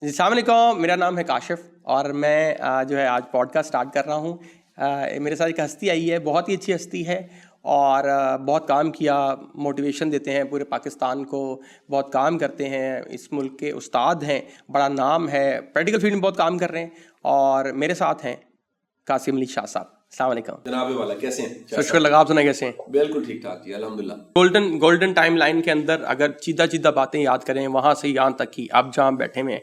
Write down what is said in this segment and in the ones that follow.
جی السلام علیکم، میرا نام ہے کاشف اور میں جو ہے آج پوڈ کاسٹ اسٹارٹ کر رہا ہوں. میرے ساتھ ایک ہستی آئی ہے، بہت ہی اچھی ہستی ہے اور بہت کام کیا، موٹیویشن دیتے ہیں پورے پاکستان کو، بہت کام کرتے ہیں، اس ملک کے استاد ہیں، بڑا نام ہے، پولیٹیکل فیلڈ میں بہت کام کر رہے ہیں. اور میرے ساتھ ہیں قاسم علی شاہ صاحب. السلام علیکم جناب والا، کیسے ہیں؟ شکر لگا، آپ سنائیں کیسے ہیں؟ بالکل ٹھیک ٹھاک جی، الحمدللہ. گولڈن ٹائم لائن کے اندر اگر چیدہ باتیں یاد کریں وہاں سے یہاں تک کی آپ جہاں بیٹھے ہوئے ہیں،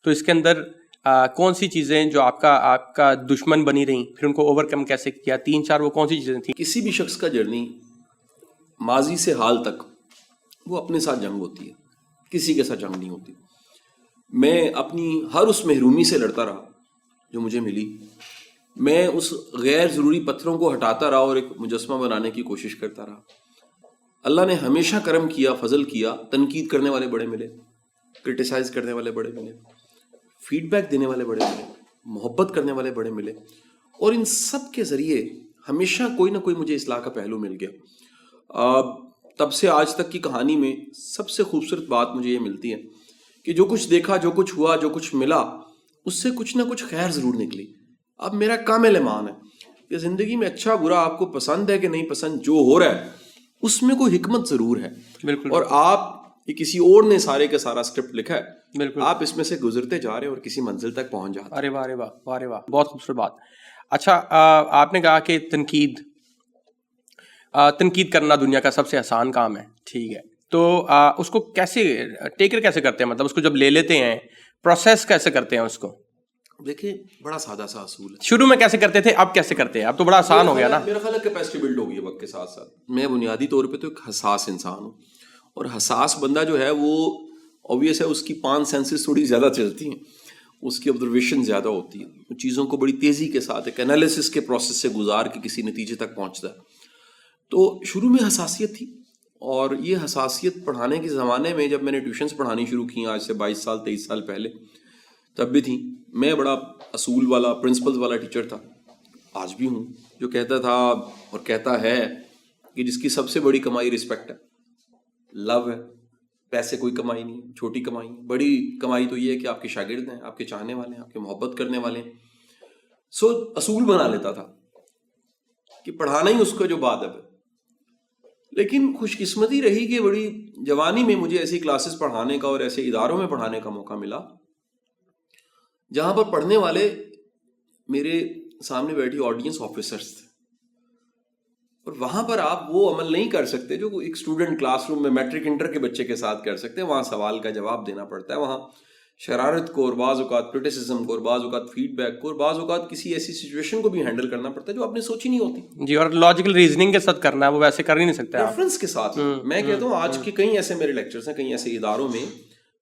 تو اس کے اندر کون سی چیزیں جو آپ کا دشمن بنی رہیں، پھر ان کو اوور کم کیسے کیا، 3-4 وہ کون سی چیزیں تھیں؟ کسی بھی شخص کا جرنی ماضی سے حال تک وہ اپنے ساتھ جنگ ہوتی ہے، کسی کے ساتھ جنگ نہیں ہوتی. میں اپنی ہر اس محرومی سے لڑتا رہا جو مجھے ملی. میں اس غیر ضروری پتھروں کو ہٹاتا رہا اور ایک مجسمہ بنانے کی کوشش کرتا رہا. اللہ نے ہمیشہ کرم کیا، فضل کیا. تنقید کرنے والے بڑے ملے، کرٹیسائز کرنے والے بڑے ملے، فیڈ بیک دینے والے بڑے ملے، محبت کرنے والے بڑے ملے، اور ان سب کے ذریعے ہمیشہ کوئی نہ کوئی مجھے اصلاح کا پہلو مل گیا. تب سے آج تک کی کہانی میں سب سے خوبصورت بات مجھے یہ ملتی ہے کہ جو کچھ دیکھا، جو کچھ ہوا، جو کچھ ملا، اس سے کچھ نہ کچھ خیر ضرور نکلی. اب میرا کامل ایمان ہے کہ زندگی میں اچھا برا آپ کو پسند ہے کہ نہیں پسند، جو ہو رہا ہے اس میں کوئی حکمت ضرور ہے. بالکل. اور آپ یہ کسی اور نے سارے کا سارا اسکرپٹ لکھا ہے، بالکل آپ اس میں سے گزرتے جا رہے ہیں اور کسی منزل تک پہنچ جاتے ہیں. ارے واہ، ارے واہ، واہ ارے واہ، بہت خوبصورت بات. اچھا، آپ نے کہا کہ تنقید کرنا دنیا کا سب سے آسان کام ہے، ٹھیک ہے، تو اس کو کیسے ٹیکر کیسے کرتے ہیں؟ مطلب اس کو جب لے لیتے ہیں، پروسیس کیسے کرتے ہیں اس کو؟ دیکھیں، بڑا سادہ سا اصول ہے. شروع میں کیسے کرتے تھے، اب کیسے کرتے ہیں؟ اب تو بڑا آسان ہو گیا نا. میرا خیال ہے کیپیسٹی بلڈ ہو گئی ہے وقت کے ساتھ ساتھ. میں بنیادی طور پہ تو ایک حساس انسان ہوں، اور حساس بندہ جو ہے وہ اوبویس ہے اس کی 5 سینسز تھوڑی زیادہ چلتی ہیں، اس کی آبزرویشن زیادہ ہوتی ہے، چیزوں کو بڑی تیزی کے ساتھ ایک انالیسس کے پروسیس سے گزار کے کسی نتیجے تک پہنچتا ہے. تو شروع میں حساسیت تھی، اور یہ حساسیت پڑھانے کے زمانے میں جب میں نے ٹیوشنس پڑھانی شروع کی آج سے 22 سال 23 سال پہلے، تب بھی تھی. میں بڑا اصول والا، پرنسپلز والا ٹیچر تھا، آج بھی ہوں، جو کہتا تھا اور کہتا ہے کہ جس کی سب سے بڑی کمائی رسپیکٹ ہے، لو ہے. پیسے کوئی کمائی نہیں، چھوٹی کمائی. بڑی کمائی تو یہ ہے کہ آپ کے شاگرد ہیں، آپ کے چاہنے والے ہیں، آپ کے محبت کرنے والے ہیں. سو اصول بنا لیتا تھا کہ پڑھانا ہی اس کا جو بات ہے. لیکن خوش قسمتی رہی کہ بڑی جوانی میں مجھے ایسی کلاسز پڑھانے کا اور ایسے اداروں میں پڑھانے کا موقع ملا جہاں پر پڑھنے والے میرے سامنے بیٹھی آڈینس آفیسرز تھے. اور وہاں پر آپ وہ عمل نہیں کر سکتے جو ایک اسٹوڈنٹ کلاس روم میں میٹرک انٹر کے بچے کے ساتھ کر سکتے ہیں. وہاں سوال کا جواب دینا پڑتا ہے، وہاں شرارت کو اور بعض اوقات کرٹیسزم کو اور بعض اوقات فیڈ بیک کو اور بعض اوقات کسی ایسی سچویشن کو بھی ہینڈل کرنا پڑتا ہے جو آپ نے سوچی نہیں ہوتی. جی، اور لاجیکل ریزننگ کے ساتھ کرنا ہے، وہ ویسے کر ہی نہیں سکتے. ریفرنس کے ساتھ میں کہتا ہوں آج کے کئی ایسے میرے لیکچرز ہیں کئی ایسے اداروں میں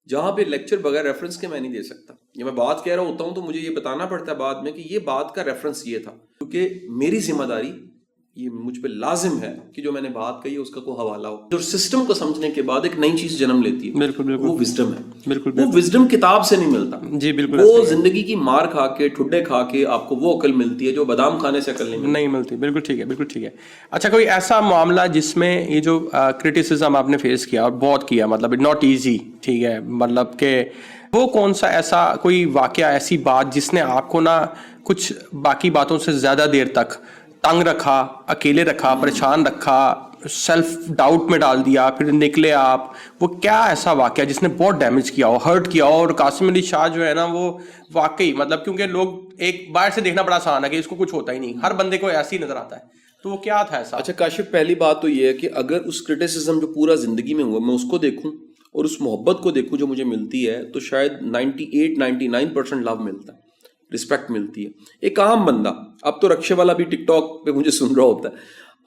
جہاں پہ لیکچر بغیر ریفرنس کے میں نہیں دے سکتا. جب میں بات کہہ رہا ہوتا ہوں تو مجھے یہ بتانا پڑتا ہے بعد میں کہ یہ بات کا ریفرنس یہ تھا، کیونکہ میری ذمہ داری یہ مجھ پہ لازم ہے کہ جو میں نے بات کہی ہے اس کا کوئی حوالہ ہو. جو سسٹم کو سمجھنے کے بعد ایک نئی چیز جنم لیتی ہے، بالکل وہ وزڈم ہے. بالکل وہ وزڈم کتاب سے نہیں ملتا. جی بالکل. وہ زندگی کی مار کھا کے، ٹھڈے کھا کے آپ کو وہ عقل ملتی ہے جو بادام کھانے سے عقل نہیں ملتی. بالکل ٹھیک ہے، بالکل ٹھیک ہے. اچھا، کوئی ایسا معاملہ جس میں یہ جو کرٹیسزم آپ نے فیس کیا اور بہت کیا، مطلب ناٹ ایزی، ٹھیک ہے، مطلب کہ وہ کون سا ایسا کوئی واقعہ، ایسی بات جس نے آپ کو نا کچھ باقی باتوں سے زیادہ دیر تک تنگ رکھا، اکیلے رکھا، پریشان رکھا، سیلف ڈاؤٹ میں ڈال دیا، پھر نکلے آپ؟ وہ کیا ایسا واقعہ جس نے بہت ڈیمیج کیا ہو، ہرٹ کیا ہو؟ اور قاسم علی شاہ جو ہے نا وہ واقعی مطلب، کیونکہ لوگ ایک باہر سے دیکھنا بڑا آسان ہے کہ اس کو کچھ ہوتا ہی نہیں، ہر بندے کو ایسے ہی نظر آتا ہے، تو وہ کیا تھا ایسا؟ اچھا کاشف، پہلی بات تو یہ ہے کہ اگر اس کرٹیسزم جو پورا زندگی میں ہوا میں اس کو دیکھوں اور اس محبت کو دیکھوں جو مجھے ملتی ہے، تو شاید 98-99% لو ملتا ہے، رسپیکٹ ملتی ہے. ایک عام بندہ، اب تو رکشے والا بھی ٹک ٹاک پہ مجھے سن رہا ہوتا ہے،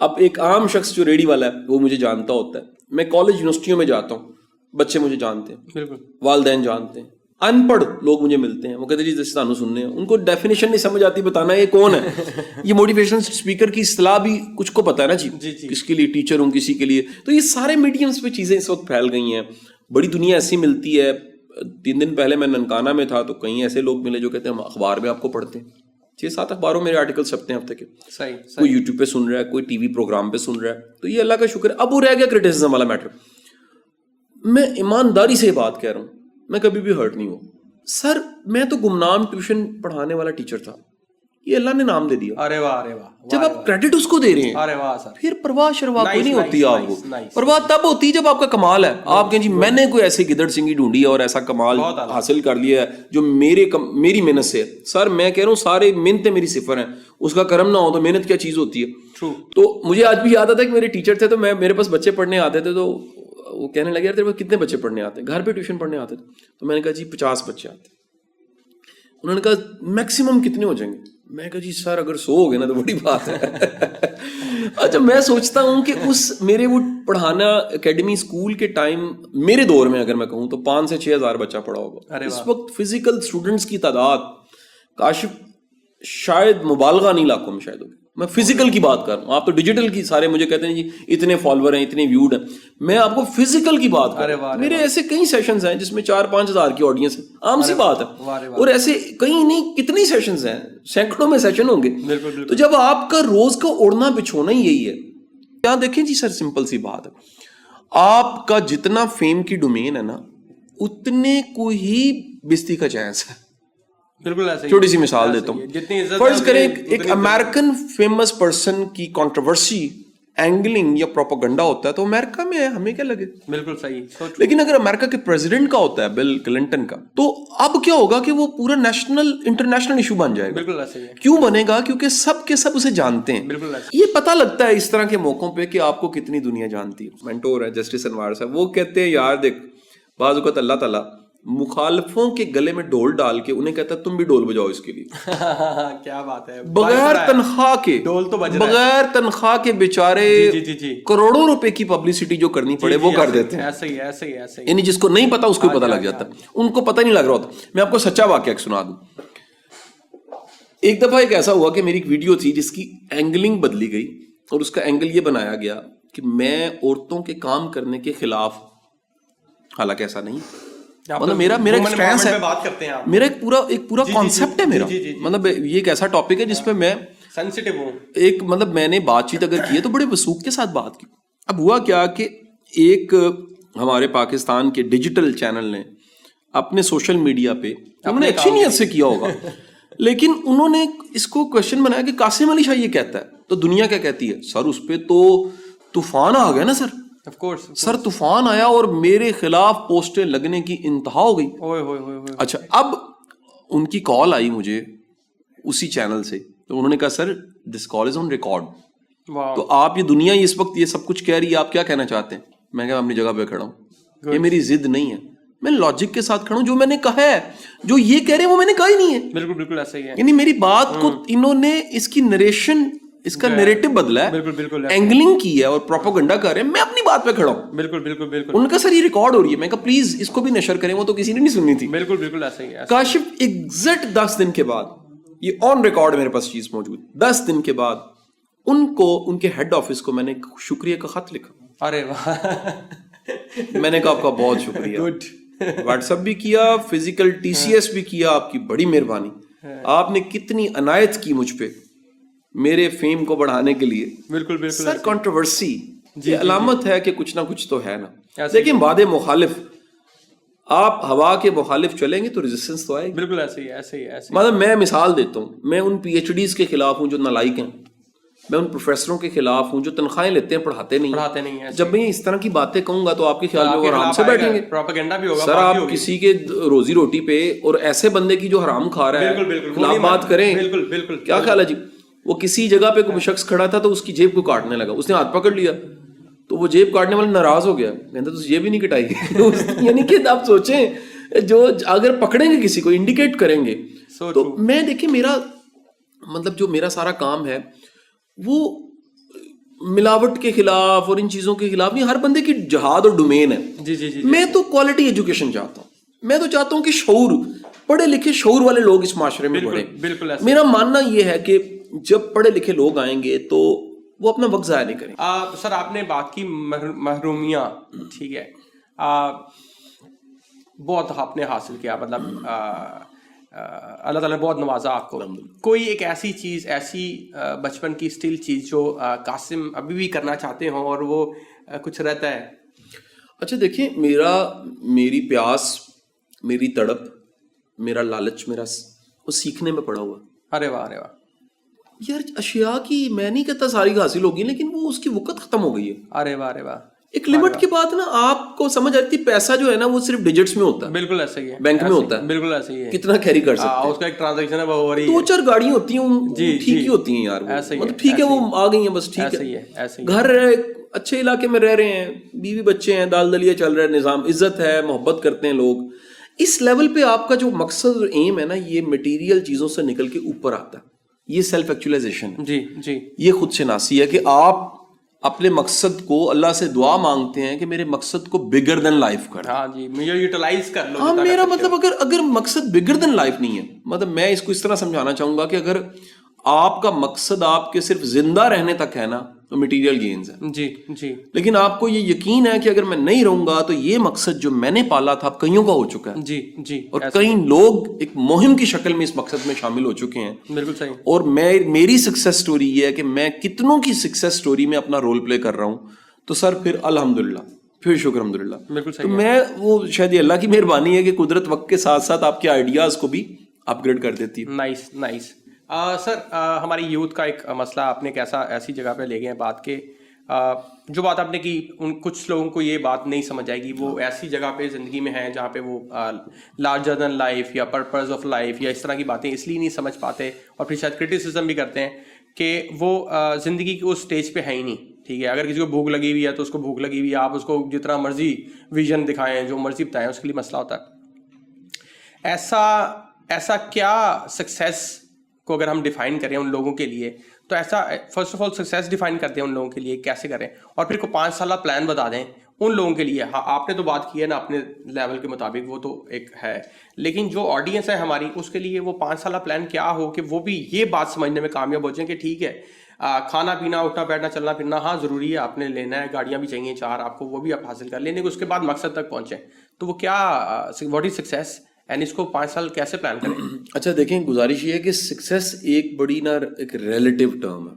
اب ایک عام شخص جو ریڈی والا ہے وہ مجھے جانتا ہوتا ہے. میں کالج یونیورسٹیوں میں جاتا ہوں، بچے مجھے جانتے ہیں، بالکل، والدین جانتے ہیں، ان پڑھ لوگ مجھے ملتے ہیں، وہ کہتے ہیں جی جیسے تانوں سننے ہیں، ان کو ڈیفینیشن نہیں سمجھ آتی بتانا یہ کون ہے. یہ موٹیویشن اسپیکر کی اصطلاح بھی کچھ کو پتا ہے نا جی، کس کے لیے ٹیچر ہوں، کسی کے لیے. تو یہ سارے میڈیمس پہ چیزیں اس وقت پھیل گئی ہیں. بڑی دنیا ایسی ملتی ہے. 3 دن پہلے میں ننکانہ میں تھا تو کئی ایسے لوگ ملے جو کہتے ہیں ہم اخبار میں آپ کو پڑھتے ہیں، 6-7 اخباروں میں میرے آرٹیکل چھپتے ہیں ہفتے کے. کوئی یوٹیوب پہ سن رہا ہے، کوئی ٹی وی پروگرام پہ سن رہا ہے، تو یہ اللہ کا شکر ہے. اب وہ رہ گیا کرٹیسزم والا میٹر. میں ایمانداری سے بات کہہ رہا ہوں، میں کبھی بھی ہرٹ نہیں ہوں. سر میں تو گمنام ٹیوشن پڑھانے والا ٹیچر تھا, یہ اللہ نے نام دے دیا. ارے واہ, ارے واہ, جب آپ کریڈٹ اس کو دے رہے ہیں, ارے واہ سر, پھر پرواہ شرواہ کوئی نہیں ہوتی آپ کو. nice. پرواہ تب ہوتی ہے جب آپ کا کمال ہے, آپ کہیں جی میں نے کوئی ایسی گدڑ سنگی ڈھونڈی ہے اور ایسا کمال حاصل کر لیا ہے جو میری محنت سے ہے. سر میں کہہ رہا ہوں سارے محنتیں میری صفر ہیں, اس کا کرم نہ ہو تو محنت کیا چیز ہوتی ہے. تو مجھے آج بھی یاد آتا ہے کہ میرے ٹیچر تھے, تو میرے پاس بچے پڑھنے آتے تھے, تو وہ کہنے لگے یار تیرے پاس کتنے بچے پڑھنے آتے ہیں, گھر پہ ٹیوشن پڑھنے آتے تھے. تو میں نے کہا جی 50 بچے آتے. انہوں نے کہا میکسیمم کتنے ہو جائیں گے. میں کہا جی سر اگر 100 ہو گئے نا تو بڑی بات ہے. اچھا میں سوچتا ہوں کہ اس میرے وہ پڑھانا اکیڈمی اسکول کے ٹائم میرے دور میں اگر میں کہوں تو 5 سے 6 ہزار بچہ پڑھا ہوگا. اس وقت فزیکل اسٹوڈنٹس کی تعداد کاشف شاید مبالغہ نہیں لاکھوں میں شاید ہوگی. میں فزیکل کی بات کر رہا ہوں, آپ تو ڈیجیٹل کی سارے مجھے کہتے ہیں جی اتنے فالوور ہیں اتنے ویوڈ ہیں, میں آپ کو فزیکل کی بات کر رہا ہوں. میرے ایسے کئی سیشنز ہیں جس میں 4-5 ہزار کی آڈینس ہے, عام سی بات ہے. اور ایسے کئی نہیں کتنی سیشنز ہیں, سینکڑوں میں سیشن ہوں گے. تو جب آپ کا روز کا اڑنا بچھونا ہی یہی ہے, یہاں دیکھیں جی سر سمپل سی بات ہے, آپ کا جتنا فیم کی ڈومین ہے نا اتنے کو ہی بستی کا چانس ہے. بالکل ایسے چھوٹی سی مثال دیتا ہوں, فرض کریں ایک امریکن فیمس پرسن کی کنٹروورسی اینگلنگ یا پروپیگنڈا ہوتا ہے تو امریکہ میں ہے, ہمیں کیا لگے. بالکل صحیح. لیکن اگر امریکہ کے پریزیڈنٹ کا ہوتا ہے بل کلنٹن کا, تو اب کیا ہوگا کہ وہ پورا انٹرنیشنل ایشو بن جائے گا. بالکل ایسے ہی. کیوں بنے گا؟ کیونکہ سب کے سب اسے جانتے ہیں. بالکل ایسے. یہ پتہ لگتا ہے اس طرح کے موقعوں پہ کہ آپ کو کتنی دنیا جانتی ہے. مینٹور ہے جسٹس انوار صاحب, وہ کہتے ہیں یار دیکھ بعض اوقات اللہ تعالیٰ مخالفوں کے گلے میں ڈول ڈال کے انہیں کہتا ہے تم بھی ڈول بجاؤ اس کے لیے. کیا بات ہے. بغیر تنخواہ کے, ڈول تو بج رہا ہے. بغیر تنخواہ کے بیچارے جی کروڑوں روپے کی پبلسٹی جو کرنی پڑے وہ کر دیتے ہیں. ایسے ہی ایسے ہی ایسے ہی. یعنی جس کو نہیں پتا اس کو پتا لگ جاتا, ان کو پتہ نہیں لگ رہا ہوتا. میں آپ کو سچا واقعہ سنا دوں. ایک دفعہ ایک ایسا ہوا کہ میری ایک ویڈیو تھی جس کی اینگلنگ بدلی گئی, اور اس کا اینگل یہ بنایا گیا کہ میں عورتوں کے کام کرنے کے خلاف, حالانکہ ایسا نہیں. مطلب میرا ایک اسٹینس ہے, میرا ایک پورا کانسیپٹ ہے میرا. مطلب یہ ایک ایسا ٹاپک ہے جس پہ میں سینسٹیو ہوں. ایک مطلب میں نے بات چیت اگر کی ہے تو بڑے وثوق کے ساتھ بات کی. اب ہوا کیا کہ ایک ہمارے پاکستان کے ڈیجیٹل چینل نے اپنے سوشل میڈیا پہ, انہوں نے اچھی نیت سے کیا ہوگا, لیکن انہوں نے اس کو کوشچن بنایا کہ قاسم علی شاہ یہ کہتا ہے تو دنیا کیا کہتی ہے. سر اس پہ تو طوفان آ گیا نا سر. سر طوفان آیا اور میرے خلاف پوسٹیں لگنے کی انتہا ہو گئی. اچھا اب ان کی کال آئی مجھے اسی چینل سے, تو انہوں نے کہا سر دس کال از آن ریکارڈ, تو آپ یہ دنیا اس وقت یہ سب کچھ کہہ رہی ہے, آپ کیا کہنا چاہتے ہیں. میں کہا اپنی جگہ پہ کھڑا ہوں, یہ میری ضد نہیں ہے, میں لاجک کے ساتھ کھڑا ہوں. جو میں نے کہا ہے, جو یہ کہہ رہے ہیں وہ میں نے کہا ہی نہیں ہے. بالکل بالکل ایسا ہی ہے. یعنی میری بات کو انہوں نے اس کی نریشن, اس کا نیریٹو بدلا ہے, اینگلنگ کی ہے اور پروپیگنڈا کر رہے ہیں. میں اپنی بات پہ کھڑا ہوں. بالکل بالکل بالکل. ان کا سر یہ ریکارڈ ہو رہی ہے. میں کہا پلیز اس کو بھی نشر کریں, وہ تو کسی نے نہیں سننی تھی. بالکل بالکل ایسا ہی ہے. کاشف ایگزیکٹ 10 دن کے بعد, یہ آن ریکارڈ میرے پاس چیز موجود, 10 دن کے بعد ان کو ان کے ہیڈ آفس کو میں نے شکریہ کا خط لکھا. ارے واہ. میں نے کہا آپ کا بہت شکریہ. واٹس ایپ بھی کیا, فزیکل TCS بھی کیا, آپ کی بڑی مہربانی. آپ نے کتنی عنایت کی مجھ پہ میرے فیم کو بڑھانے کے لیے. بالکل بالکل. سر کنٹروورسی یہ علامت ہے کہ کچھ نہ کچھ تو ہے نا. لیکن بعد مخالف, آپ ہوا کے مخالف چلیں گے تو ریزسٹنس تو آئے گی. بالکل ایسے ہی ایسے ہی ایسے. مطلب میں مثال دیتا ہوں, میں ان PhDs کے خلاف ہوں جو نالائق ہیں, میں ان پروفیسروں کے خلاف ہوں جو تنخواہیں لیتے ہیں پڑھاتے نہیں ہیں. جب میں اس طرح کی باتیں کہوں گا تو آپ کے خیال میں وہ آرام سے بیٹھیں گے. پروپیگنڈا بھی ہوگا. سر آپ کسی کے روزی روٹی پہ اور ایسے بندے کی جو حرام کھا رہا ہے خلاف بات کریں. بالکل بالکل. کیا خیال ہے جی. وہ کسی جگہ پہ کوئی شخص کھڑا تھا تو اس کی جیب کو کاٹنے لگا, اس نے ہاتھ پکڑ لیا تو وہ جیب کاٹنے والا ناراض ہو گیا, کہتا تو جیب ہی نہیں کٹائی. یعنی کہ آپ سوچیں جو اگر پکڑیں گے کسی کو انڈیکیٹ کریں گے تو میں دیکھیں میرا مطلب جو میرا سارا کام ہے وہ ملاوٹ کے خلاف اور ان چیزوں کے خلاف نہیں, ہر بندے کی جہاد اور ڈومین ہے. میں تو کوالٹی ایجوکیشن چاہتا ہوں. میں تو چاہتا ہوں کہ شعور, پڑھے لکھے شعور والے لوگ اس معاشرے میں بڑھیں. میرا ماننا یہ ہے کہ جب پڑھے لکھے لوگ آئیں گے تو وہ اپنا وقت ضائع نہیں کریں. سر آپ نے بات کی محرومیاں, ٹھیک ہے, بہت آپ نے حاصل کیا, مطلب اللہ تعالیٰ نے بہت نوازا آپ کو. کوئی ایک ایسی چیز, ایسی بچپن کی اسٹل چیز جو قاسم ابھی بھی کرنا چاہتے ہوں اور وہ کچھ رہتا ہے؟ اچھا دیکھیں, میری پیاس, میری تڑپ, میرا لالچ میرا وہ سیکھنے میں پڑا ہوا. ارے واہ ارے واہ. یار اشیاء کی میں نہیں کہتا ساری حاصل ہوگی, لیکن وہ اس کی وقت ختم ہو گئی ہے. ارے واہ ارے واہ. ایک لمٹ کے بعد نا آپ کو سمجھ آتی ہے پیسہ جو ہے نا وہ صرف ڈیجٹس میں ہوتا ہے. بالکل ایسا ہی ہے, بینک میں ہوتا ہے, بالکل ایسا ہی ہے. کتنا کیری کر سکتے ہیں, اس کا ایک ٹرانزیکشن ہے وہ ہو رہی ہے. 2-4 گاڑیاں ہوتی ہیں ٹھیک ہی ہوتی ہیں یار, مطلب ٹھیک ہے وہ آ گئی ہیں بس ٹھیک ہے. گھر اچھے علاقے میں رہ رہے ہیں, بیوی بچے ہیں, دال دلیا چل رہا ہے, نظام عزت ہے, محبت کرتے ہیں لوگ. اس لیول پہ آپ کا جو مقصد اور ایم ہے نا یہ مٹیریل چیزوں سے نکل کے اوپر آتا ہے. یہ سیلف ایکچولائزیشن ہے. جی جی. یہ خود شناسی ہے کہ آپ اپنے مقصد کو اللہ سے دعا مانگتے ہیں کہ میرے مقصد کو بگر دین لائف کر. ہاں جی, مجھے یوٹیلائز کر لو. ہاں میرا مطلب اگر مقصد بگر دین لائف نہیں ہے, مطلب میں اس کو اس طرح سمجھانا چاہوں گا کہ اگر آپ کا مقصد آپ کے صرف زندہ رہنے تک ہے نا تو مٹیریل گینز ہے. جی جی. لیکن آپ کو یہ یقین ہے کہ اگر میں نہیں رہوں گا تو یہ مقصد جو میں نے پالا تھا کئیوں کا ہو چکا ہے. جی جی. اور کئی لوگ ایک مہم کی شکل میں اس مقصد میں شامل ہو چکے ہیں. بالکل صحیح. اور میری سکسیس سٹوری یہ ہے کہ میں کتنوں کی سکسیس سٹوری میں اپنا رول پلے کر رہا ہوں. تو سر پھر الحمدللہ, پھر شکر الحمدللہ. بالکل صحیح. تو میں وہ شاید یہ اللہ کی مہربانی ہے کہ قدرت وقت کے ساتھ ساتھ آپ کے آئیڈیاز کو بھی اپ گریڈ کر دیتی ہے. Nice nice. سر ہماری یوتھ کا ایک مسئلہ آپ نے کیسا ایسی جگہ پہ لے گئے ہیں بات کے, جو بات آپ نے کی ان کچھ لوگوں کو یہ بات نہیں سمجھ آئے گی, وہ ایسی جگہ پہ زندگی میں ہیں جہاں پہ وہ لارجر دین لائف یا پرپز آف لائف یا اس طرح کی باتیں اس لیے نہیں سمجھ پاتے, اور پھر شاید کرٹیسزم بھی کرتے ہیں کہ وہ زندگی کی اس سٹیج پہ ہے ہی نہیں. ٹھیک ہے, اگر کسی کو بھوک لگی ہوئی ہے تو اس کو بھوک لگی ہوئی ہے, آپ اس کو جتنا مرضی ویژن دکھائیں, جو مرضی بتائیں, اس کے لیے مسئلہ ہوتا ہے. ایسا کیا سکسیس کو اگر ہم ڈیفائن کریں ان لوگوں کے لیے, تو ایسا first of all success define کرتے ہیں ان لوگوں کے لیے کیسے کریں, اور پھر کو 5 سالہ پلان بتا دیں ان لوگوں کے لیے. ہاں آپ نے تو بات کی ہے نا اپنے لیول کے مطابق, وہ تو ایک ہے, لیکن جو آڈینس ہے ہماری اس کے لیے وہ 5 سالہ پلان کیا ہو کہ وہ بھی یہ بات سمجھنے میں کامیاب ہو جائیں کہ ٹھیک ہے کھانا پینا اٹھنا بیٹھنا چلنا پھرنا ہاں ضروری ہے, آپ نے لینا ہے, گاڑیاں بھی چاہیے 4 آپ کو, وہ بھی آپ حاصل کر لیں, لیکن اس کے بعد مقصد تک پہنچیں. تو وہ کیا واٹ از سکسیس, اینڈ اس کو 5 سال کیسے پلان کریں؟ اچھا دیکھیں, گزارش یہ ہے کہ سکسیس ایک بڑی نا ایک ریلیٹیو ٹرم ہے.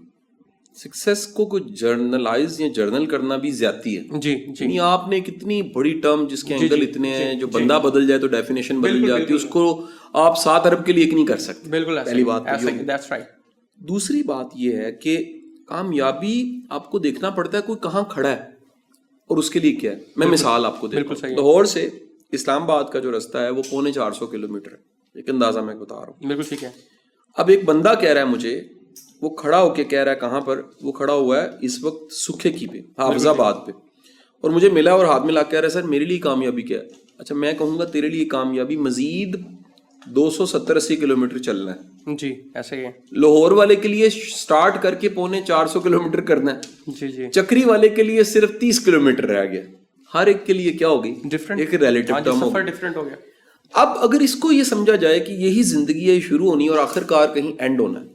سکسیس کو کوئی جرنلائز یا جرنل کرنا بھی زیادتی ہے. جی جی. آپ نے کتنی بڑی ٹرم جس کے اینگل اتنے ہیں, جو بندہ بدل جائے تو ڈیفینیشن بدل جاتی ہے, اس کو آپ 7 ارب کے لیے ایک نہیں کر سکتے. بالکل پہلی بات. that's right. دوسری بات یہ ہے کہ کامیابی آپ کو دیکھنا پڑتا ہے کوئی کہاں کھڑا ہے اور اس کے لیے کیا ہے. میں مثال آپ کو دیتا ہوں. لاہور سے اسلام آباد کا جو رستہ ہے وہ 450 کلومیٹر ہے, ایک اندازہ میں بتا رہا ہوں. بالکل ٹھیک ہے. اب ایک بندہ کہہ رہا ہے مجھے, وہ کھڑا ہو کے کہہ رہا ہے کہاں پر, وہ کھڑا ہوا ہے اس وقت سکھے کی پہ, حافظ آباد پہ, اور مجھے ملا اور ہاتھ میں لا کے کہہ رہا ہے سر میرے لیے کامیابی کیا ہے. اچھا میں کہوں گا تیرے لیے کامیابی مزید 270-80 کلومیٹر چلنا ہے. جی ایسے ہی ہے. لاہور والے کے لیے سٹارٹ کر کے 450 کلومیٹر کرنا ہے. جی جی. چکری والے کے لیے صرف 30 کلومیٹر رہ گیا. ہر ایک کے لیے کیا ہوگی ڈفرنٹ, ایک ریلیٹیو ٹرم ہوگا, ڈفرنٹ ہو گیا. اب اگر اس کو یہ سمجھا جائے کہ یہی زندگی ہے, شروع ہونی اور آخر کار کہیں اینڈ ہونا ہے,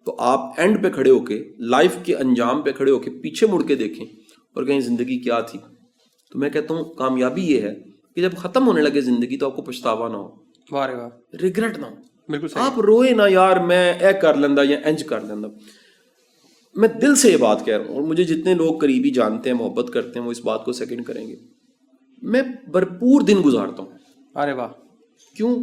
تو آپ اینڈ پہ کھڑے ہو کے, لائف کے انجام پہ کھڑے ہو کے پیچھے مڑ کے دیکھیں اور کہیں زندگی کیا تھی. تو میں کہتا ہوں کامیابی یہ ہے کہ جب ختم ہونے لگے زندگی تو آپ کو پچھتاوا نہ ہو, واہ واہ, ریگریٹ نہ ہو. بالکل صحیح. آپ روئے نہ یار میں اے کر لیندہ یا انج کر لیندہ. میں دل سے یہ بات کہہ رہا ہوں, اور مجھے جتنے لوگ قریبی جانتے ہیں, محبت کرتے ہیں, وہ اس بات کو سیکنڈ کریں گے. میں بھرپور دن گزارتا ہوں. ارے واہ. کیوں؟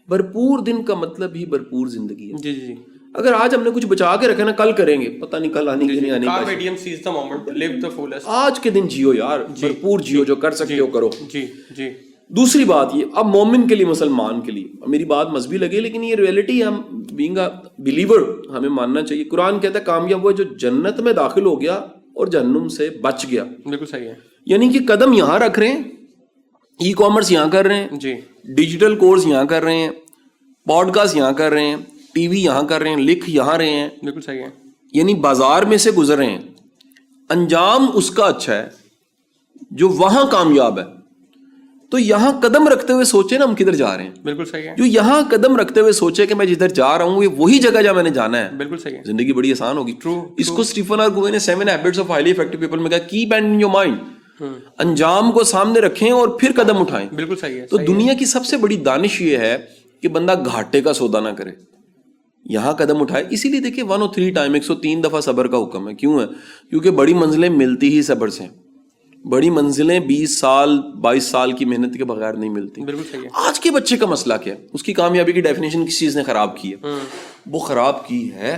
بھرپور دن کا مطلب ہی بھرپور زندگی ہے. جی جی. اگر آج ہم نے کچھ بچا کے رکھا نا, کل کریں گے, پتہ نہیں کل آنے کی نہیں آنے. آج کے دن جیو یار, بھرپور جیو, جو کر سکتے ہو کرو. جی جی. دوسری بات یہ, اب مومن کے لیے, مسلمان کے لیے, میری بات مذہبی لگے لیکن یہ ریئلٹی ہے, ہم بینگ اے بلیور ہمیں ماننا چاہیے. قرآن کہتا ہے کامیاب وہ جو جنت میں داخل ہو گیا اور جہنم سے بچ گیا. بالکل صحیح ہے. یعنی کہ قدم یہاں رکھ رہے ہیں, ای کامرس یہاں کر رہے ہیں, جی, ڈیجیٹل کورس یہاں کر رہے ہیں, پوڈ کاسٹ یہاں کر رہے ہیں, ٹی وی یہاں کر رہے ہیں, لکھ یہاں رہے ہیں. بالکل صحیح ہے. یعنی بازار میں سے گزر رہے ہیں, انجام اس کا اچھا ہے جو وہاں کامیاب ہے. تو یہاں قدم رکھتے ہوئے سوچے نا ہم کدھر جا رہے ہیں. بالکل صحیح ہے. جو یہاں قدم رکھتے ہوئے سوچے کہ میں جدھر جا رہا ہوں یہ وہی جگہ جہاں میں نے جانا ہے, بالکل صحیح ہے, زندگی بڑی آسان ہوگی. اس کو اسٹیفن آر کووے نے 7 Habits of Highly Effective People میں کہا keep end in your mind, انجام کو سامنے رکھیں اور پھر قدم اٹھائیں. بالکل صحیح ہے. تو دنیا کی سب سے بڑی دانش یہ ہے کہ بندہ گھاٹے کا سودا نہ کرے, یہاں قدم اٹھائے. اسی لیے دیکھیں 103 ٹائم 103 دفعہ صبر کا حکم ہے. کیوں ہے؟ کیونکہ بڑی منزلیں ملتی ہی صبر سے. بڑی منزلیں 20 سال 22 سال کی محنت کے بغیر نہیں ملتی. بالکل صحیح ہے. آج کے بچے کا مسئلہ کیا ہے؟ اس کی کامیابی کی ڈیفینیشن کس چیز نے خراب کی ہے؟ وہ خراب کی ہے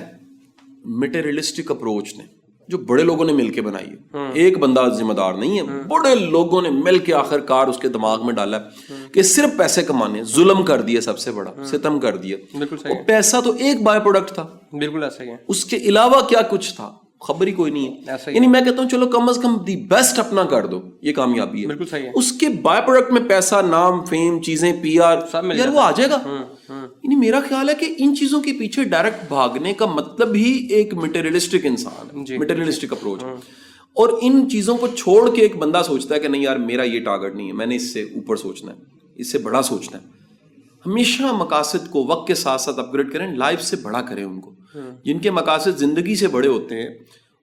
میٹیریلسٹک اپروچ نے، جو بڑے لوگوں نے مل کے بنائی ہے. ایک بندہ ذمہ دار نہیں ہے، بڑے لوگوں نے مل کے آخر کار اس کے دماغ میں ڈالا ہے کہ صرف پیسے کمانے. ظلم کر دیا، سب سے بڑا ستم کر دیا. اور پیسہ تو ایک بائی پروڈکٹ تھا، بالکل ایسا ہی ہے. اس کے علاوہ کیا کچھ تھا خبر ہی کوئی نہیں ہے. یعنی میں کہتا ہوں چلو کم از کم دی بیسٹ اپنا کر دو، یہ کامیابی ہے. بالکل صحیح ہے. اس کے بائی پروڈکٹ میں پیسہ، نام، فیم، چیزیں، پی آر، یار وہ آ جائے گا. یعنی میرا خیال ہے کہ ان چیزوں کے پیچھے ڈائریکٹ بھاگنے کا مطلب ہی ایک مٹیریلسٹک انسان ہے، مٹیریلسٹک اپروچ. اور ان چیزوں کو چھوڑ کے ایک بندہ سوچتا ہے کہ نہیں یار میرا یہ ٹارگٹ نہیں ہے، میں نے اس سے اوپر سوچنا ہے، اس سے بڑا سوچنا ہے. ہمیشہ مقاصد کو وقت کے ساتھ ساتھ اپ گریڈ کریں، لائف سے بڑا کریں ان کو. جن کے مقاصد زندگی سے بڑے ہوتے ہیں،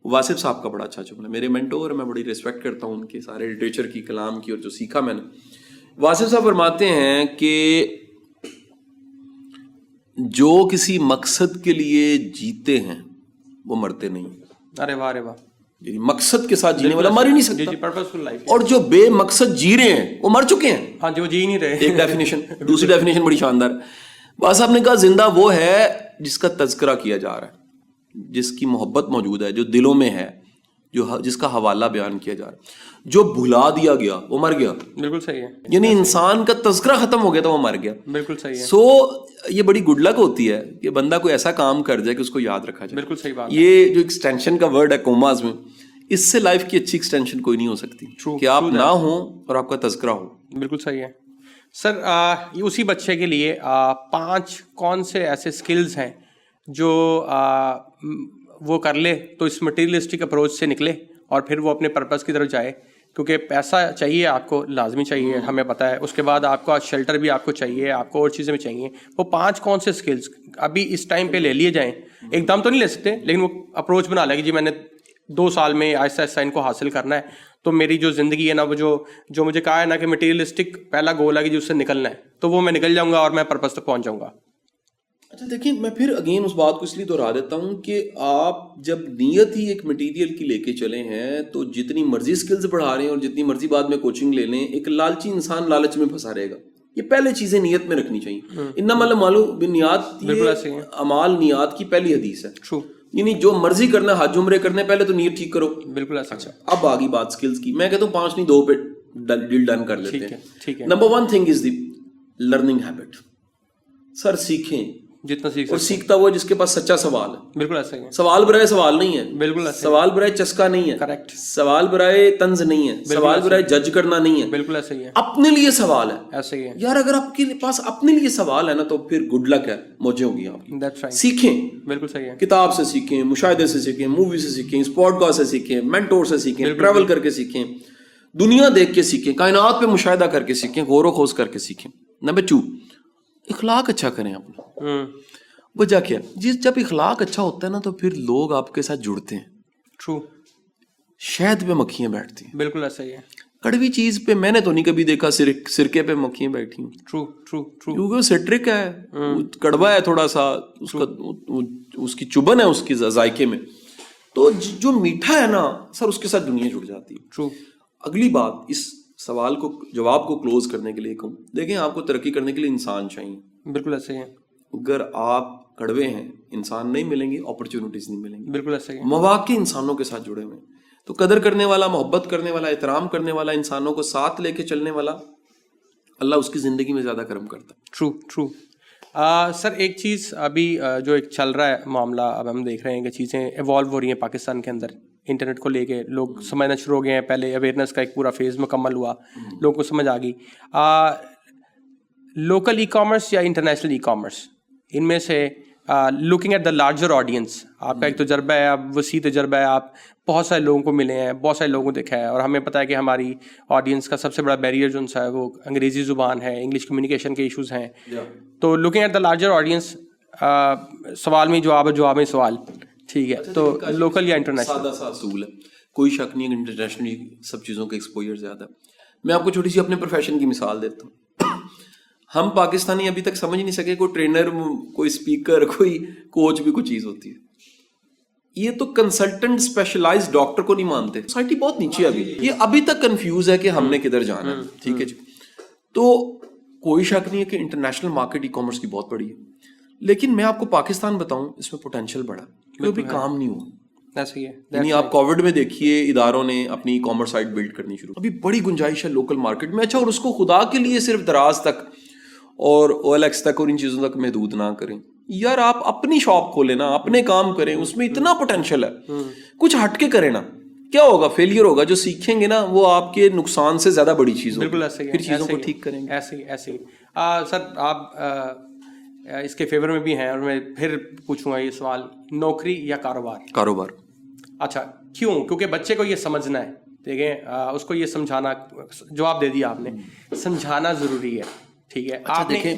واسف صاحب کا بڑا اچھا جملہ، میرے مینٹور، میں بڑی ریسپیکٹ کرتا ہوں ان کے سارے لٹریچر کی، کلام کی، اور جو سیکھا میں نے. واسف صاحب فرماتے ہیں کہ جو کسی مقصد کے لیے جیتے ہیں وہ مرتے نہیں. ارے واہ ارے واہ. یعنی مقصد کے ساتھ جینے والا مر ہی نہیں سکتا. پرپسفل لائف. اور جو بے مقصد جی رہے ہیں وہ مر چکے ہیں. ہاں جو جی نہیں رہے. ایک ڈیفینیشن. دوسری ڈیفینیشن بڑی شاندار ہے. واسف صاحب نے کہا زندہ وہ ہے جس کا تذکرہ کیا جا رہا ہے، جس کی محبت موجود ہے، جو دلوں میں ہے، جس کا حوالہ بیان کیا جا رہا ہے. جو بھلا دیا گیا وہ مر گیا. بالکل صحیح ہے. یعنی انسان کا تذکرہ ختم ہو گیا تو وہ مر گیا. بالکل صحیح ہے. سو یہ بڑی گڈ لک ہوتی ہے کہ بندہ کوئی ایسا کام کر جائے کہ اس کو یاد رکھا جائے. بالکل صحیح بات. یہ جو ایکسٹینشن کا ورڈ ہے کوماز میں، اس سے لائف کی اچھی ایکسٹینشن کوئی نہیں ہو سکتی کہ آپ نہ ہوں اور آپ کا تذکرہ ہو. بالکل صحیح ہے. سر اسی بچے کے لیے 5 کون سے ایسے سکلز ہیں جو وہ کر لے تو اس مٹیریلسٹک اپروچ سے نکلے اور پھر وہ اپنے پرپس کی طرف جائے؟ کیونکہ پیسہ چاہیے آپ کو، لازمی چاہیے، ہمیں پتہ ہے. اس کے بعد آپ کا شیلٹر بھی آپ کو چاہیے، آپ کو اور چیزیں بھی چاہیے. وہ 5 کون سے سکلز ابھی اس ٹائم پہ لے لیے جائیں؟ ایک دم تو نہیں لے سکتے، لیکن وہ اپروچ بنا لے کہ جی میں نے 2 سال میں آہستہ آہستہ ان کو حاصل کرنا ہے. تو میری جو زندگی ہے نا، وہ جو مجھے کہا ہے نا کہ مٹیریلسٹک پہلا گول ہے کہ جو اس سے نکلنا ہے، تو وہ میں نکل جاؤں گا اور میں پرپس تک پہنچ جاؤں گا. اچھا دیکھیں، میں پھر اگین اس بات کو اس لیے دہرا دیتا ہوں کہ آپ جب نیت ہی ایک مٹیریل کی لے کے چلے ہیں تو جتنی مرضی سکلز بڑھا رہے ہیں اور جتنی مرضی بعد میں کوچنگ لے لیں، ایک لالچی انسان لالچ میں پھنسا رہے گا. یہ پہلے چیزیں نیت میں رکھنی چاہیے. انما المعلوم بالنیات، یہ اعمال نیات کی پہلی حدیث ہے. یعنی جو مرضی کرنا ہے، حج عمرے کرنے پہلے تو نیت ٹھیک کرو. بالکل ایسا. اچھا اب آگی بات سکلز کی. میں کہتا ہوں 5 نہیں 2 پہ ڈیل ڈن کر لیتے ہیں. ٹھیک ہے. Number 1 thing is the learning habit. سر سیکھیں جتنا سیکھ اور سیکھتا ہوا جس کے پاس سچا سوال ہے. بالکل ایسا ہی ہے. سوال برائے سوال نہیں ہے. بالکل سوال برائے چسکا نہیں ہے. کریکٹ. سوال برائے طنز نہیں ہے. سوال برائے جج کرنا نہیں ہے. بالکل ایسا ہی ہے. اپنے لیے سوال ہے. ایسا ہی ہے یار. اگر آپ کے پاس اپنے لیے سوال ہے نا تو پھر گڈ لک ہے، موجیں ہوگی آپ کی. That's right. سیکھیں. بالکل صحیح ہے. کتاب سے سیکھیں، مشاہدے سے سیکھیں، مووی سے سیکھیں، اس پوڈ کاسٹ سے سیکھیں، مینٹور سے سیکھیں، ٹریول کر کے سیکھیں، دنیا دیکھ کے سیکھیں، کائنات پہ مشاہدہ کر کے سیکھیں، غور و خوض کر کے سیکھیں. نمبر 2 اخلاق اچھا کریں اپنا. وجہ کیا؟ جب اخلاق اچھا ہوتا ہے نا تو پھر لوگ آپ کے ساتھ جڑتے ہیں. ٹرو. شہد پہ مکھیاں بیٹھتی ہیں. بالکل ایسا ہی ہے. کڑوی چیز پہ میں نے تو نہیں کبھی دیکھا سرکے پہ مکھیاں بیٹھی ہیں. True true true. کیونکہ وہ سٹرک ہے، کڑوا ہے تھوڑا سا، اس کی چبن ہے اس کی ذائقے میں. تو جو میٹھا ہے نا سر، اس کے ساتھ دنیا جڑ جاتی ہے. ٹرو. اگلی بات، اس سوال کو، جواب کو کلوز کرنے کے لیے کہوں، دیکھیں آپ کو ترقی کرنے کے لیے انسان چاہیے. بالکل ایسا ہی ہے. اگر آپ کڑوے ہیں، انسان نہیں ملیں گے، اپرچونٹیز نہیں ملیں گی. بالکل ایسا ہی ہے. مواقع انسانوں کے ساتھ جڑے ہوئے ہیں. تو قدر کرنے والا، محبت کرنے والا، احترام کرنے والا، انسانوں کو ساتھ لے کے چلنے والا، اللہ اس کی زندگی میں زیادہ کرم کرتا ہے. True true. سر ایک چیز ابھی جو ایک چل رہا ہے معاملہ، اب ہم دیکھ رہے ہیں کہ چیزیں ایوالو ہو رہی ہیں پاکستان کے اندر. انٹرنیٹ کو لے کے لوگ سمجھنا شروع ہو گئے ہیں. پہلے اویئرنیس کا ایک پورا فیز مکمل ہوا، لوگوں کو سمجھ آ گئی. لوکل ای کامرس یا انٹرنیشنل ای کامرس، ان میں سے looking at the larger audience, آپ کا ایک تجربہ ہے، آپ وسیع تجربہ ہے، آپ بہت سارے لوگوں کو ملے ہیں، بہت سارے لوگوں کو دیکھا ہے، اور ہمیں پتہ ہے کہ ہماری آڈینس کا سب سے بڑا بیریئر جو ہے وہ انگریزی زبان ہے، انگلش کمیونیکیشن کے ایشوز ہیں. تو looking at the larger audience, سوال میں جواب ہے، جواب میں سوال. ٹھیک ہے. تو لوکل یا انٹرنیشنل؟ سادہ سا اصول ہے، کوئی شک نہیں. انٹرنیشنلی سب چیزوں کا ایکسپوجر زیادہ ہے. میں آپ کو چھوٹی سی اپنے پروفیشن کی مثال دیتا ہوں. ہم پاکستانی ابھی تک سمجھ نہیں سکے کوئی ٹرینر، کوئی اسپیکر، کوئی کوچ بھی کوئی چیز ہوتی ہے. یہ تو کنسلٹنٹ اسپیشلائز ڈاکٹر کو نہیں مانتے. سوسائٹی بہت نیچے ابھی, یہ ابھی تک کنفیوز ہے کہ ہم نے کدھر جانا ہے. ٹھیک ہے جی. تو کوئی شک نہیں ہے کہ انٹرنیشنل مارکیٹ ای کامرس کی بہت بڑی ہے, لیکن میں آپ کو پاکستان بتاؤں اس میں پوٹینشیل بڑا, کوئی بھی کام نہیں ہوا. ایسا ہی ہے. یعنی آپ کووڈ میں دیکھیے اداروں نے اپنی ای کامرس سائٹ بلڈ کرنی شروع, ابھی بڑی گنجائش ہے لوکل مارکیٹ میں. اچھا, اور اس کو خدا کے لیے صرف دراز تک اور OLX تک اور ان چیزوں تک محدود نہ کریں یار. آپ اپنی شاپ کھولیں نا, اپنے کام کریں, اس میں اتنا پوٹینشیل ہے. کچھ ہٹ کے کریں نا, کیا ہوگا؟ فیلئر ہوگا. جو سیکھیں گے نا وہ آپ کے نقصان سے زیادہ بڑی چیز ہوگی. بالکل ایسے ہی, پھر چیزوں کو ٹھیک کریں گے. ایسے ہی. سر آپ اس کے فیور میں بھی ہیں, اور میں پھر پوچھوں گا یہ سوال, نوکری یا کاروبار؟ کاروبار. اچھا, کیوں؟ کیونکہ بچے کو یہ سمجھنا ہے. دیکھیں, اس کو یہ سمجھانا, جواب دے دیا آپ نے, سمجھانا ضروری ہے. ٹھیک ہے, آپ نے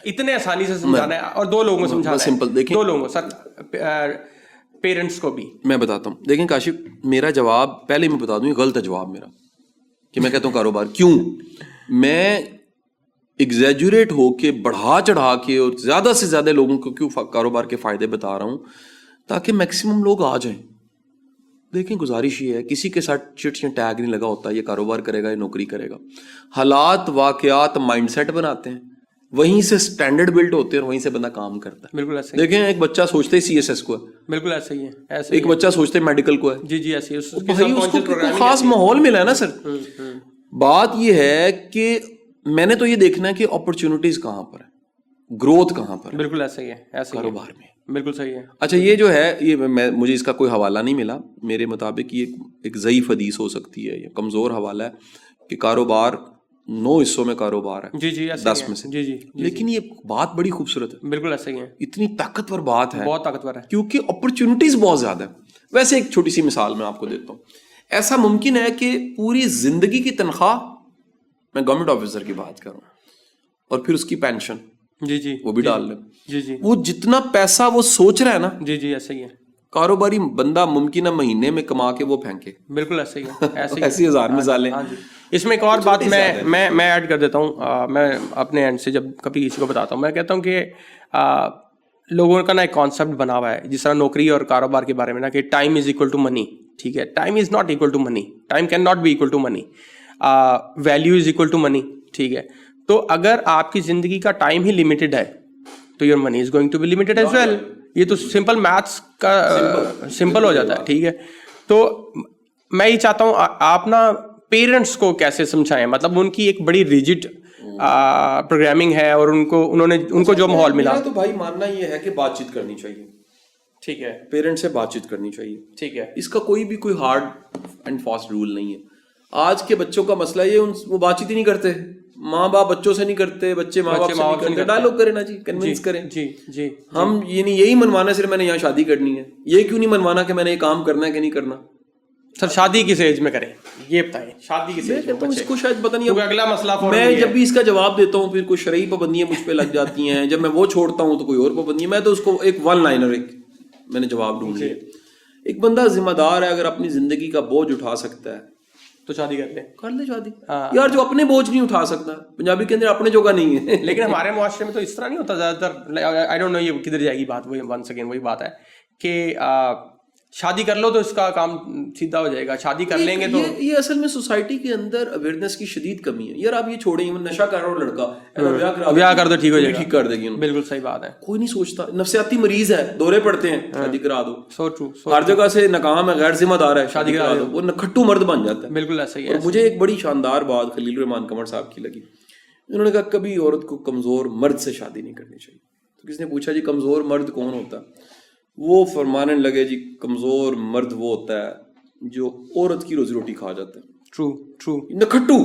اتنے آسانی سے سمجھانا ہے, اور دو لوگوں کو سمجھانا ہے. سمپل دیکھیں, دو لوگوں, سر پیرنٹس کو بھی میں بتاتا ہوں. دیکھیں کاشف, میرا جواب پہلے میں بتا دوں, یہ غلط ہے جواب میرا کہ میں کہتا ہوں کاروبار. کیوں؟ میں ایگزیجوریٹ ہو کے, بڑھا چڑھا کے, اور زیادہ سے زیادہ لوگوں کو کیوں کاروبار کے فائدے بتا رہا ہوں, تاکہ میکسیمم لوگ آ جائیں. دیکھیں, گزارش یہ ہے, کسی کے ساتھ چٹ یا ٹیگ نہیں لگا ہوتا یہ کاروبار کرے گا یا نوکری کرے گا. حالات, واقعات, مائنڈ سیٹ بناتے ہیں, وہیں سے اسٹینڈرڈ بلڈ ہوتے ہیں, اور وہیں سے بندہ کام کرتا ہے. بالکل ایسے. دیکھیں, ایک بچہ سوچتے ہی CSS کو ہے, بالکل ایسے ہی ہے. ایک بچہ سوچتے میڈیکل کو ہے. جی جی, ایسے بھائی اس کو خاص ماحول ملا ہے نا سر. بات یہ ہے کہ میں نے تو یہ دیکھنا ہے کہ اپرچونٹیز کہاں پر ہے, گروتھ کہاں پر ہے. بالکل ایسے ہی ہے. ایسے کاروبار میں بالکل صحیح ہے. اچھا, یہ جو ہے, یہ مجھے اس کا کوئی حوالہ نہیں ملا. میرے مطابق یہ ایک ضعیف حدیث ہو سکتی ہے, یا کمزور حوالہ ہے کہ کاروبار 9 حصوں میں کاروبار ہے. جی جی, 10 میں سے. جی جی, لیکن یہ بات بڑی خوبصورت ہے. بالکل ایسے ہی ہے. اتنی طاقتور بات ہے, بہت طاقتور ہے, کیونکہ اپرچونٹیز بہت زیادہ ہے. ویسے ایک چھوٹی سی مثال میں آپ کو دیتا ہوں. ایسا ممکن ہے کہ پوری زندگی کی تنخواہ, میں گورنمنٹ آفیسر کی بات کر رہا ہوں, اور پھر اس کی پینشن, جی جی, وہ بھی ڈال لیں. جی جی, وہ جتنا پیسہ وہ سوچ رہا ہے نا, جی جی, ایسے ہی ہے. کاروباری بندہ ممکن ہے مہینے میں کما کے وہ پھینکے. بالکل ایسے ہی ہے. ایسی ہزار مثالیں. اس میں ایک اور بات میں ایڈ کر دیتا ہوں. میں اپنے اینڈ سے جب کبھی کسی کو بتاتا ہوں, میں کہتا ہوں کہ لوگوں کا نا ایک کانسیپٹ بنا ہوا ہے, جس طرح نوکری اور کاروبار کے بارے میں نا, کہ time is equal to money. ٹھیک ہے, time is not equal to money, time can not be equal to money, value is equal to money. ٹھیک ہے, تو اگر آپ کی زندگی کا ٹائم ہی لمیٹڈ ہے تو your money is going to be limited as well. یہ تو سمپل میتھس کا سمپل ہو جاتا ہے. ٹھیک ہے, تو میں یہ چاہتا ہوں آپ نا پیرنٹس کو کیسے سمجھائیں, مطلب ان کی ایک بڑی ریجڈ پروگرامنگ ہے, اور ان کو جو ماحول ملا. تو بھائی ماننا یہ ہے کہ بات چیت کرنی چاہیے. ٹھیک ہے, پیرنٹ سے بات چیت کرنی چاہیے. ٹھیک ہے, اس کا کوئی بھی کوئی ہارڈ اینڈ فاسٹ رول نہیں ہے. آج کے بچوں کا مسئلہ یہ, وہ بات چیت ہی نہیں کرتے. ماں باپ بچوں سے نہیں کرتے, بچے ماں باپ سے نہیں کرتے. ڈائلاگ کریں نا جی, کنونس کریں. جی جی, ہم یہی منوانا صرف میں نے یہاں شادی کرنی ہے, یہ کیوں نہیں منوانا کہ میں نے یہ کام کرنا ہے کہ نہیں کرنا. سر شادی کس ایج میں کریں, یہ بتائیں. شادی کس ایج میں؟ اس کو شاید پتہ نہیں, اگلا مسئلہ. میں جب بھی اس کا جواب دیتا ہوں پھر کوئی شرعی پابندیاں مجھ پہ لگ جاتی ہیں. جب میں وہ چھوڑتا ہوں تو کوئی اور پابندی. میں تو اس کو ایک ون لائنر میں نے جواب ڈھونڈ لیا. ایک بندہ ذمہ دار ہے, اگر اپنی زندگی کا بوجھ اٹھا سکتا ہے تو شادی کر لے شادی. یار جو اپنے بوجھ نہیں اٹھا سکتا, پنجابی کے اندر اپنے جوگا نہیں ہے. لیکن ہمارے معاشرے میں تو اس طرح نہیں ہوتا زیادہ تر. آئی ڈونٹ نو یہ کدھر جائے گی بات. وہی ون سیکنڈ وہی بات ہے کہ شادی کر لو تو اس کا کام سیدھا ہو جائے گا, شادی کر لیں گے تو. یہ اصل میں سوسائٹی کے اندر اویئرنیس کی شدید کمی ہے. یار آپ یہ چھوڑیں, نشہ کر رہا ہو لڑکا, بیاہ کر دو, ٹھیک ہو جائے گا, ٹھیک کر دے گی. بالکل صحیح بات ہے. کوئی نہیں سوچتا, نفسیاتی مریض ہے, دورے پڑتے ہیں, شادی کرا دو. So true. ہر جگہ سے ناکام ہے, غیر ذمہ دار ہے, شادی کرا دو. وہ نکھٹو مرد بن جاتا ہے. بالکل ایسا ہی ہے. مجھے ایک بڑی شاندار بات خلیل الرحمان قمر صاحب کی لگی. انہوں نے کہا کبھی عورت کو کمزور مرد سے شادی نہیں کرنی چاہیے. تو کسی نے پوچھا جی کمزور مرد کون ہوتا ہے؟ وہ فرمانے لگے جی کمزور مرد وہ ہوتا ہے جو عورت کی روزی روٹی کھا جاتا ہے. ٹرو نکھٹو,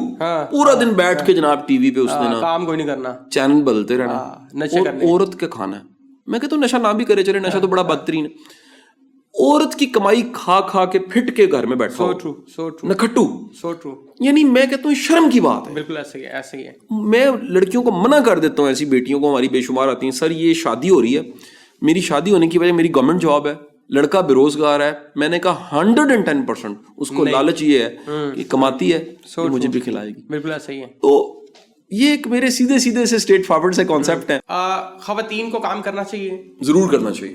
پورا دن بیٹھ کے جناب ٹی وی پہ اس نے نا کام کوئی نہیں کرنا, چینل بدلتے رہنا, اور عورت کا کھانا ہے. میں کہتا ہوں نشہ نہ بھی کرے چلے, نشہ تو بڑا بدترین ہے. عورت کی کمائی کھا کھا کے پھٹ کے گھر میں بیٹھا, نکھٹو. یعنی میں کہتا ہوں شرم کی بات ہے. بالکل ایسے ہی ہے. میں لڑکیوں کو منع کر دیتا ہوں, ایسی بیٹیوں کو ہماری بے شمار آتی ہیں, سر یہ شادی ہو رہی ہے, میری شادی ہونے کی وجہ میری گورنمنٹ جاب ہے, لڑکا بے روزگار ہے. میں نے کہا 110% اس کو لالچ یہ ہے کہ کماتی ہے مجھے بھی کھلائے گی. بالکل ایسا ہی ہے. تو یہ ایک میرے سیدھے سے اسٹریٹ فارورڈ سے کانسیپٹ ہے. خواتین کو کام کرنا چاہیے, ضرور کرنا چاہیے,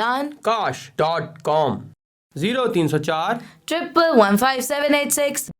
dankash.com 0304 1115786